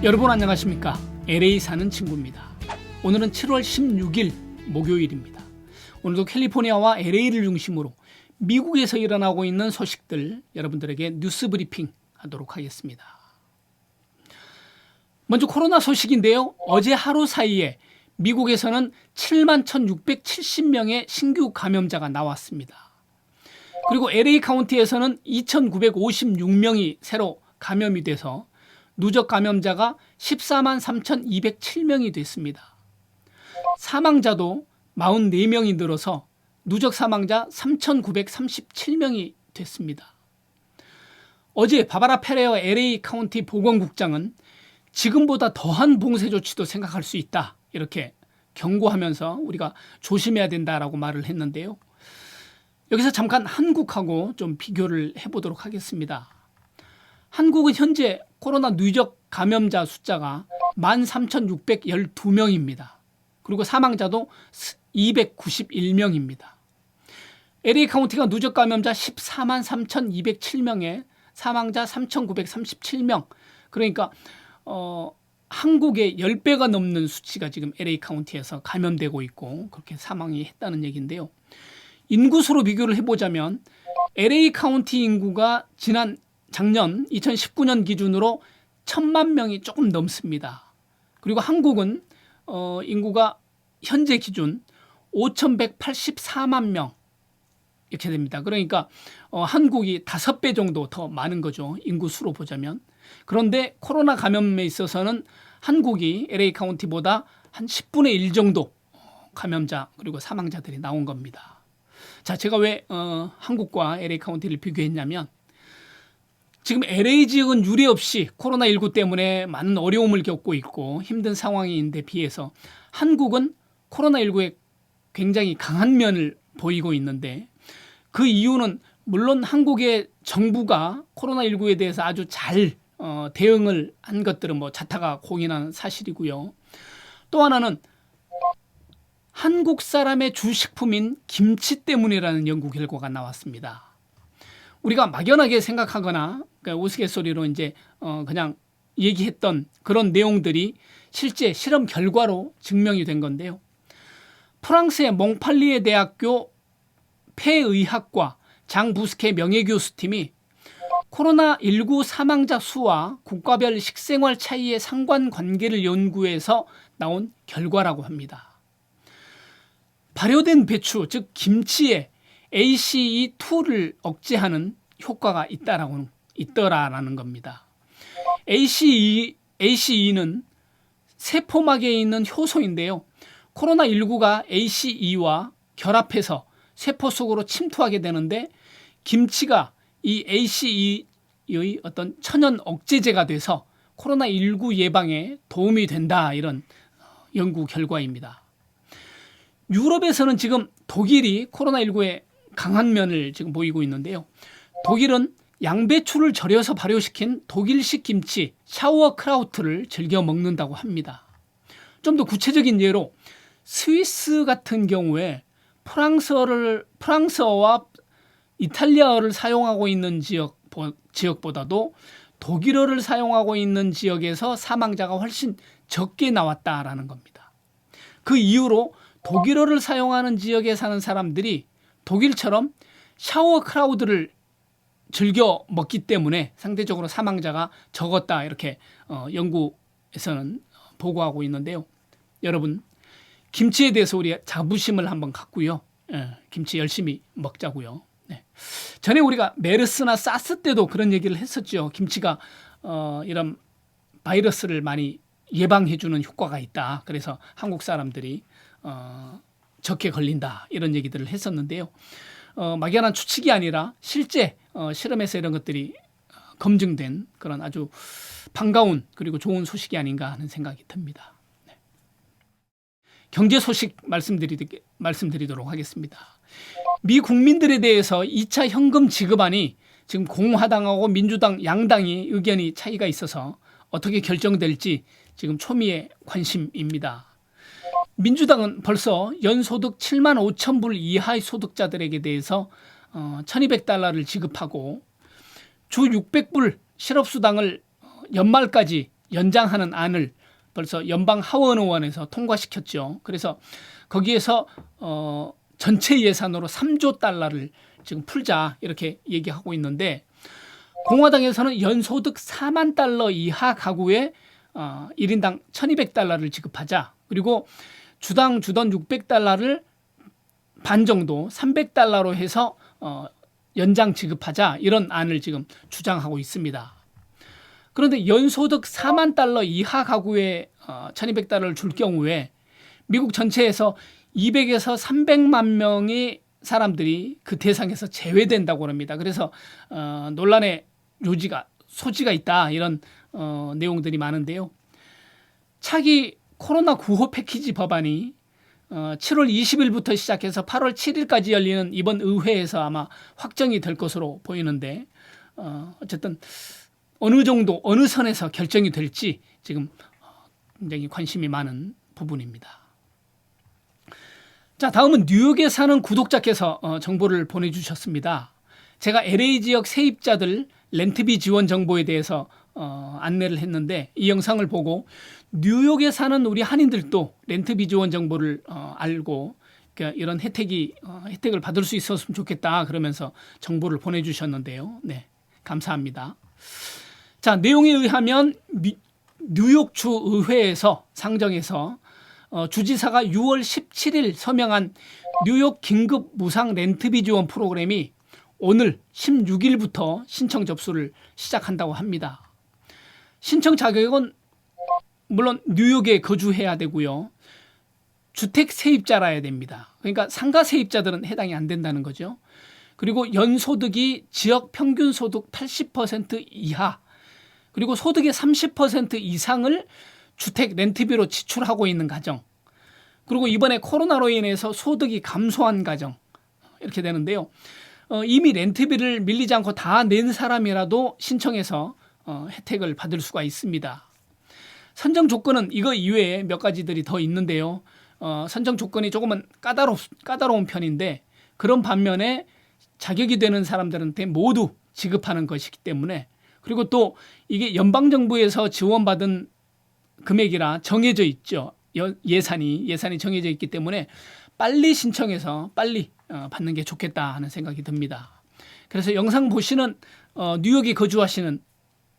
여러분 안녕하십니까? LA 사는 친구입니다. 오늘은 7월 16일 목요일입니다. 오늘도 캘리포니아와 LA를 중심으로 미국에서 일어나고 있는 소식들 여러분들에게 뉴스 브리핑 하도록 하겠습니다. 먼저 코로나 소식인데요. 어제 하루 사이에 미국에서는 71,670명의 신규 감염자가 나왔습니다. 그리고 LA 카운티에서는 2,956명이 새로 감염이 돼서 누적 감염자가 14만 3,207명이 됐습니다. 사망자도 44명이 늘어서 누적 사망자 3,937명이 됐습니다. 어제 바바라 페레어 LA 카운티 보건국장은 지금보다 더한 봉쇄 조치도 생각할 수 있다, 이렇게 경고하면서 우리가 조심해야 된다라고 말을 했는데요. 여기서 잠깐 한국하고 좀 비교를 해보도록 하겠습니다. 한국은 현재 코로나 누적 감염자 숫자가 13,612명입니다. 그리고 사망자도 291명입니다. LA 카운티가 누적 감염자 14만 3,207명에 사망자 3,937명. 그러니까 한국의 10배가 넘는 수치가 지금 LA 카운티에서 감염되고 있고 그렇게 사망이 했다는 얘기인데요. 인구수로 비교를 해보자면 LA 카운티 인구가 작년 2019년 기준으로 1,000만 명이 조금 넘습니다. 그리고 한국은 인구가 현재 기준 5,184만 명 이렇게 됩니다. 그러니까 한국이 5배 정도 더 많은 거죠. 인구수로 보자면. 그런데 코로나 감염에 있어서는 한국이 LA 카운티보다 한 10분의 1 정도 감염자 그리고 사망자들이 나온 겁니다. 자, 제가 왜 한국과 LA 카운티를 비교했냐면 지금 LA 지역은 유례없이 코로나19 때문에 많은 어려움을 겪고 있고 힘든 상황인데 비해서 한국은 코로나19에 굉장히 강한 면을 보이고 있는데 그 이유는 물론 한국의 정부가 코로나19에 대해서 아주 잘 대응을 한 것들은 자타가 공인하는 사실이고요. 또 하나는 한국 사람의 주식품인 김치 때문이라는 연구 결과가 나왔습니다. 우리가 막연하게 생각하거나 우스갯소리로 이제 그냥 얘기했던 그런 내용들이 실제 실험 결과로 증명이 된 건데요. 프랑스의 몽팔리에 대학교 폐의학과 장부스케 명예교수팀이 코로나19 사망자 수와 국가별 식생활 차이의 상관관계를 연구해서 나온 결과라고 합니다. 발효된 배추, 즉 김치에 ACE2를 억제하는 효과가 있더라라는 겁니다. ACE는 세포막에 있는 효소인데요. 코로나19가 ACE와 결합해서 세포 속으로 침투하게 되는데 김치가 이 ACE의 어떤 천연 억제제가 돼서 코로나19 예방에 도움이 된다, 이런 연구 결과입니다. 유럽에서는 지금 독일이 코로나19에 강한 면을 지금 보이고 있는데요. 독일은 양배추를 절여서 발효시킨 독일식 김치 샤우어크라우트를 즐겨 먹는다고 합니다. 좀 더 구체적인 예로 스위스 같은 경우에 프랑스어와 이탈리아어를 사용하고 있는 지역보다도 독일어를 사용하고 있는 지역에서 사망자가 훨씬 적게 나왔다라는 겁니다. 그 이유로 독일어를 사용하는 지역에 사는 사람들이 독일처럼 샤워크라우드를 즐겨 먹기 때문에 상대적으로 사망자가 적었다, 이렇게 연구에서는 보고하고 있는데요. 여러분, 김치에 대해서 우리 자부심을 한번 갖고요. 김치 열심히 먹자고요. 전에 우리가 메르스나 사스 때도 그런 얘기를 했었죠. 김치가 이런 바이러스를 많이 예방해주는 효과가 있다. 그래서 한국 사람들이 적게 걸린다, 이런 얘기들을 했었는데요. 막연한 추측이 아니라 실제 실험에서 이런 것들이 검증된 그런 아주 반가운 그리고 좋은 소식이 아닌가 하는 생각이 듭니다. 경제 소식 말씀드리도록 하겠습니다. 미 국민들에 대해서 2차 현금 지급안이 지금 공화당하고 민주당 양당이 의견이 차이가 있어서 어떻게 결정될지 지금 초미의 관심입니다. 민주당은 벌써 연소득 7만 5천 불 이하의 소득자들에게 대해서 $1,200를 지급하고 주 600불 실업수당을 연말까지 연장하는 안을 벌써 연방 하원 의원에서 통과시켰죠. 그래서 거기에서 전체 예산으로 3조 달러를 지금 풀자 이렇게 얘기하고 있는데, 공화당에서는 연소득 4만 달러 이하 가구에 1인당 1,200달러를 지급하자, 그리고 주당 주던 600달러를 반 정도 300달러로 해서 연장 지급하자, 이런 안을 지금 주장하고 있습니다. 그런데 연소득 4만 달러 이하 가구에 1,200달러를 줄 경우에 미국 전체에서 200에서 300만 명의 사람들이 그 대상에서 제외된다고 합니다. 그래서 논란의 소지가 있다, 이런 내용들이 많은데요. 차기 코로나 구호 패키지 법안이 7월 20일부터 시작해서 8월 7일까지 열리는 이번 의회에서 아마 확정이 될 것으로 보이는데, 어쨌든 어느 정도 어느 선에서 결정이 될지 지금 굉장히 관심이 많은 부분입니다. 자, 다음은 뉴욕에 사는 구독자께서 정보를 보내주셨습니다. 제가 LA 지역 세입자들 렌트비 지원 정보에 대해서 안내를 했는데, 이 영상을 보고 뉴욕에 사는 우리 한인들도 렌트비 지원 정보를 알고 이런 혜택을 받을 수 있었으면 좋겠다 그러면서 정보를 보내주셨는데요. 네, 감사합니다. 자, 내용에 의하면 뉴욕주 의회에서 상정해서 주지사가 6월 17일 서명한 뉴욕 긴급 무상 렌트비 지원 프로그램이 오늘 16일부터 신청 접수를 시작한다고 합니다. 신청 자격은 물론 뉴욕에 거주해야 되고요. 주택 세입자라야 됩니다. 그러니까 상가 세입자들은 해당이 안 된다는 거죠. 그리고 연소득이 지역 평균 소득 80% 이하, 그리고 소득의 30% 이상을 주택 렌트비로 지출하고 있는 가정, 그리고 이번에 코로나로 인해서 소득이 감소한 가정, 이렇게 되는데요. 이미 렌트비를 밀리지 않고 다 낸 사람이라도 신청해서 혜택을 받을 수가 있습니다. 선정 조건은 이거 이외에 몇 가지들이 더 있는데요. 선정 조건이 조금은 까다로운 편인데, 그런 반면에 자격이 되는 사람들한테 모두 지급하는 것이기 때문에, 그리고 또 이게 연방정부에서 지원받은 금액이라 정해져 있죠. 예산이 정해져 있기 때문에 빨리 신청해서 빨리 받는 게 좋겠다 하는 생각이 듭니다. 그래서 영상 보시는 뉴욕에 거주하시는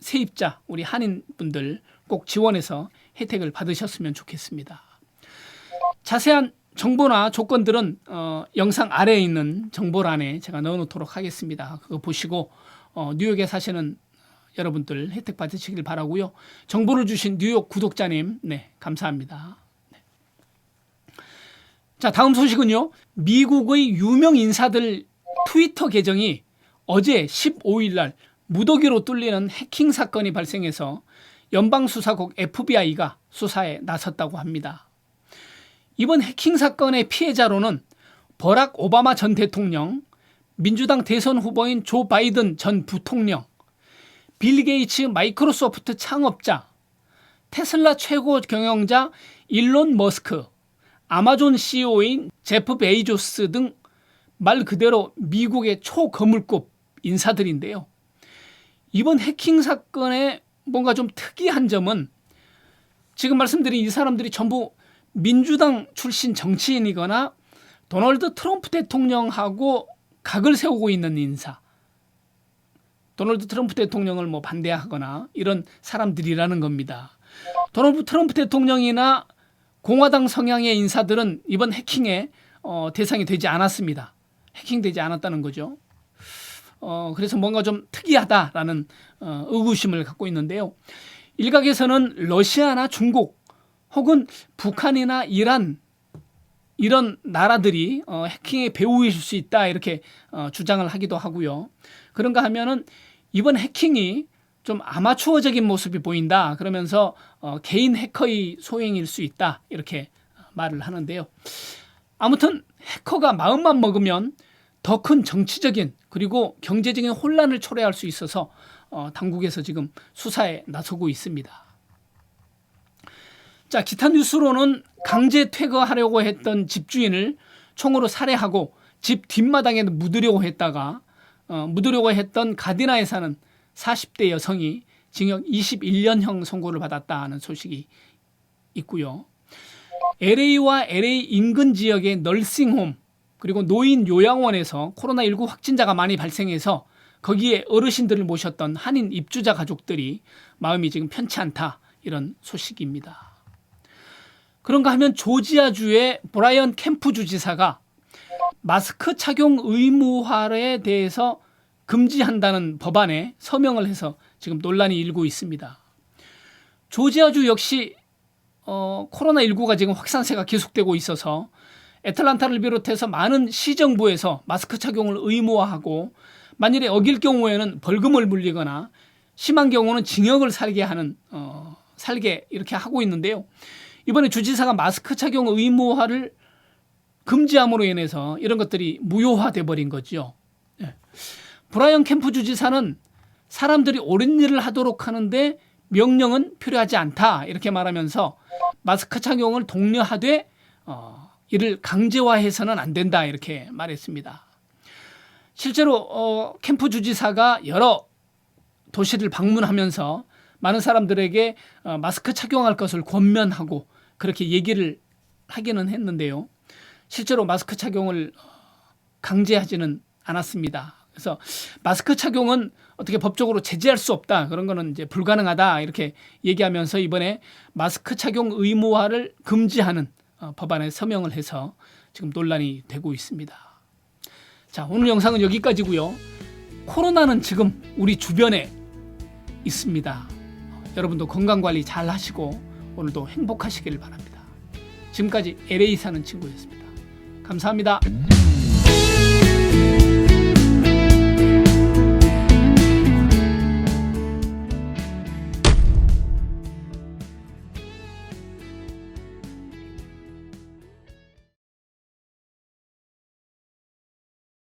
세입자 우리 한인분들 꼭 지원해서 혜택을 받으셨으면 좋겠습니다. 자세한 정보나 조건들은 영상 아래에 있는 정보란에 제가 넣어놓도록 하겠습니다. 그거 보시고 뉴욕에 사시는 여러분들 혜택 받으시길 바라고요. 정보를 주신 뉴욕 구독자님, 네, 감사합니다. 네. 자, 다음 소식은요. 미국의 유명 인사들 트위터 계정이 어제 15일 날 무더기로 뚫리는 해킹 사건이 발생해서 연방수사국 FBI가 수사에 나섰다고 합니다. 이번 해킹 사건의 피해자로는 버락 오바마 전 대통령, 민주당 대선 후보인 조 바이든 전 부통령, 빌 게이츠 마이크로소프트 창업자, 테슬라 최고 경영자 일론 머스크, 아마존 CEO인 제프 베이조스 등 말 그대로 미국의 초거물급 인사들인데요. 이번 해킹 사건의 뭔가 좀 특이한 점은 지금 말씀드린 이 사람들이 전부 민주당 출신 정치인이거나 도널드 트럼프 대통령하고 각을 세우고 있는 인사, 도널드 트럼프 대통령을 반대하거나 이런 사람들이라는 겁니다. 도널드 트럼프 대통령이나 공화당 성향의 인사들은 이번 해킹에 대상이 되지 않았습니다. 해킹되지 않았다는 거죠. 그래서 뭔가 좀 특이하다라는 의구심을 갖고 있는데요. 일각에서는 러시아나 중국 혹은 북한이나 이란 이런 나라들이 해킹의 배후일 수 있다 이렇게 주장을 하기도 하고요. 그런가 하면은 이번 해킹이 좀 아마추어적인 모습이 보인다 그러면서 개인 해커의 소행일 수 있다 이렇게 말을 하는데요. 아무튼 해커가 마음만 먹으면 더 큰 정치적인 그리고 경제적인 혼란을 초래할 수 있어서 당국에서 지금 수사에 나서고 있습니다. 자, 기타 뉴스로는 강제 퇴거하려고 했던 집주인을 총으로 살해하고 집 뒷마당에 묻으려고 했던 가디나에 사는 40대 여성이 징역 21년형 선고를 받았다는 소식이 있고요. LA와 LA 인근 지역의 널싱홈 그리고 노인 요양원에서 코로나19 확진자가 많이 발생해서 거기에 어르신들을 모셨던 한인 입주자 가족들이 마음이 지금 편치 않다, 이런 소식입니다. 그런가 하면 조지아주의 브라이언 캠프 주지사가 마스크 착용 의무화에 대해서 금지한다는 법안에 서명을 해서 지금 논란이 일고 있습니다. 조지아주 역시 코로나19가 지금 확산세가 계속되고 있어서 애틀란타를 비롯해서 많은 시정부에서 마스크 착용을 의무화하고 만일에 어길 경우에는 벌금을 물리거나 심한 경우는 징역을 살게 이렇게 하고 있는데요. 이번에 주지사가 마스크 착용 의무화를 금지함으로 인해서 이런 것들이 무효화돼 버린 거죠. 브라이언 캠프 주지사는 사람들이 옳은 일을 하도록 하는데 명령은 필요하지 않다, 이렇게 말하면서 마스크 착용을 독려하되 이를 강제화해서는 안 된다, 이렇게 말했습니다. 실제로 캠프 주지사가 여러 도시를 방문하면서 많은 사람들에게 마스크 착용할 것을 권면하고 그렇게 얘기를 하기는 했는데요. 실제로 마스크 착용을 강제하지는 않았습니다. 그래서 마스크 착용은 어떻게 법적으로 제재할 수 없다, 그런 거는 이제 불가능하다, 이렇게 얘기하면서 이번에 마스크 착용 의무화를 금지하는 법안에 서명을 해서 지금 논란이 되고 있습니다. 자, 오늘 영상은 여기까지고요. 코로나는 지금 우리 주변에 있습니다. 여러분도 건강관리 잘 하시고 오늘도 행복하시길 바랍니다. 지금까지 LA 사는 친구였습니다. 감사합니다.